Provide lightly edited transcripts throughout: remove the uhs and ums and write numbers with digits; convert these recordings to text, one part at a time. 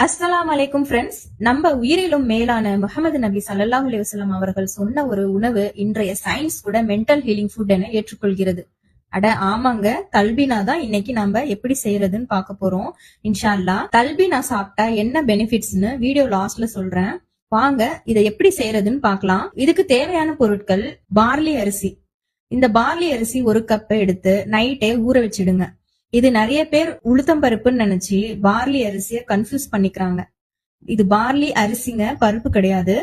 அஸ்ஸலாமு அலைக்கும் ஃப்ரெண்ட்ஸ். நம்ம உயிரிலும் மேலான முஹம்மது நபி ஸல்லல்லாஹு அலைஹி வஸல்லம் அவர்கள் சொன்ன ஒரு உணவு இன்றைய சயின்ஸ் கூட மென்டல் ஹீலிங் ஃபுட் என ஏற்றுக்கொள்கிறது. அட ஆமாங்க, தல்பீனா தான் இன்னைக்கு நம்ம எப்படி செய்யறதுன்னு பார்க்க போறோம். இன்ஷா அல்லாஹ். தல்பீனா சாப்பிட்டா என்ன பெனிஃபிட்ஸ்னு வீடியோ லாஸ்ட்ல சொல்றேன். வாங்க இதை எப்படி செய்யறதுன்னு பார்க்கலாம். இதுக்கு தேவையான பொருட்கள்: பார்லி அரிசி. இந்த பார்லி அரிசி 1 கப் எடுத்து நைட்டே ஊற வச்சிடுங்க. இது நிறைய பேர் உளுத்தம் பருப்புன்னு நினைச்சு பார்லி அரிசிய கன்ஃபியூஸ் பண்ணிக்கிறாங்க. இது பார்லி அரிசிங்க, பருப்பு கிடையாது.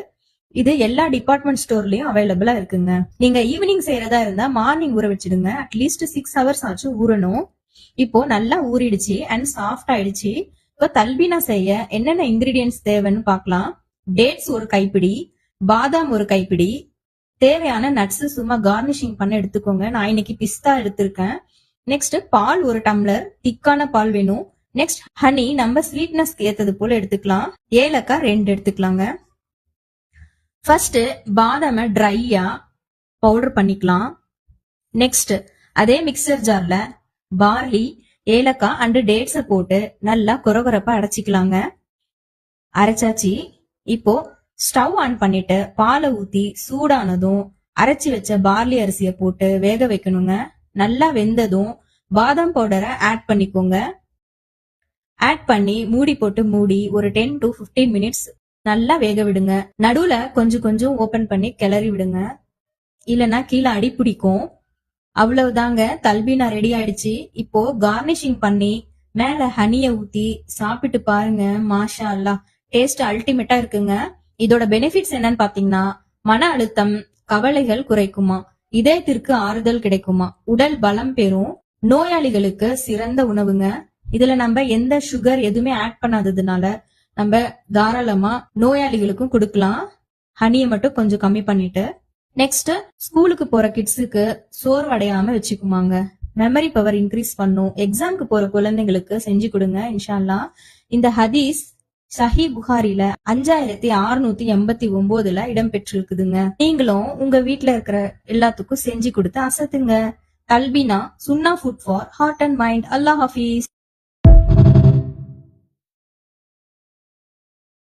இது எல்லா டிபார்ட்மெண்ட் ஸ்டோர்லயும் அவைலபிளா இருக்குங்க. நீங்க ஈவினிங் செய்யறதா இருந்தா மார்னிங் ஊற வச்சிடுங்க. அட்லீஸ்ட் 6 ஹவர்ஸ் ஆச்சும் ஊறணும். இப்போ நல்லா ஊறிடுச்சு அண்ட் சாஃப்ட் ஆயிடுச்சு. இப்போ தல்பீனா செய்ய என்னென்ன இன்கிரீடியன்ஸ் தேவைன்னு பார்க்கலாம். டேட்ஸ் 1 கைப்பிடி, பாதாம் 1 கைப்பிடி, தேவையான நட்ஸ் சும்மா கார்னிஷிங் பண்ண எடுத்துக்கோங்க. நான் இன்னைக்கு பிஸ்தா எடுத்திருக்கேன். நெக்ஸ்ட் பால் 1 டம்ளர், திக்கான பால் வேணும். நெக்ஸ்ட் ஹனி நம்ம ஸ்வீட்னஸ்க்கு ஏத்தது போல எடுத்துக்கலாம். ஏலக்காய் 2 எடுத்துக்கலாங்க. ஃபர்ஸ்ட் பாதாம ட்ரையா பவுடர் பண்ணிக்கலாம். நெக்ஸ்ட் அதே மிக்சர் ஜார்ல பார்லி, ஏலக்காய் அண்ட் டேட்ஸ போட்டு நல்லா கொரகொரப்பா அரைச்சிக்கலாங்க. அரைச்சாச்சு. இப்போ ஸ்டவ் ஆன் பண்ணிட்டு பாலை ஊத்தி சூடானதும் அரைச்சி வச்ச பார்லி அரிசிய போட்டு வேக வைக்கணுங்க. நல்லா வெந்ததும் பாதாம் பவுடரை ஆட் பண்ணிக்கோங்க. ஆட் பண்ணி மூடி போட்டு மூடி ஒரு 10 to 15 மினிட்ஸ் நல்லா வேக விடுங்க. நடுவுல கொஞ்சம் கொஞ்சம் ஓபன் பண்ணி கிளறி விடுங்க, இல்லனா கீழே அடி பிடிக்கும். அவ்வளவுதாங்க, தல்பீனா ரெடி ஆயிடுச்சு. இப்போ கார்னிஷிங் பண்ணி மேல ஹனிய ஊத்தி சாப்பிட்டு பாருங்க. மாஷா அல்லாஹ், டேஸ்ட் அல்டிமேட்டா இருக்குங்க. இதோட பெனிஃபிட்ஸ் என்னன்னு பாத்தீங்கன்னா, மன அழுத்தம், கவலைகள் குறைக்குமா, இதயத்திற்கு ஆறுதல் கிடைக்குமா, உடல் பலம் பெறும், நோயாளிகளுக்கு சிறந்த உணவுங்க. இதுல நம்ம எந்த சுகர் எதுவுமே ஆட் பண்ணாததுனால நம்ம தாராளமா நோயாளிகளுக்கும் கொடுக்கலாம். ஹனியை மட்டும் கொஞ்சம் கம்மி பண்ணிட்டு. நெக்ஸ்ட் ஸ்கூலுக்கு போற கிட்ஸுக்கு சோர்வடையாம வச்சுக்குமாங்க. மெமரி பவர் இன்க்ரீஸ் பண்ணும். எக்ஸாம்க்கு போற குழந்தைங்களுக்கு செஞ்சு கொடுங்க இன்ஷா அல்லாஹ். இந்த ஹதீஸ் சஹி புகாரில 5689 இடம் பெற்றிருக்குதுங்க. நீங்களும் உங்க வீட்டுல இருக்கிற எல்லாத்துக்கும் செஞ்சு கொடுத்து அசத்துங்க. தல்பீனா சுன்னா food for heart and mind. அல்லாஹ் ஹாஃபீஸ்.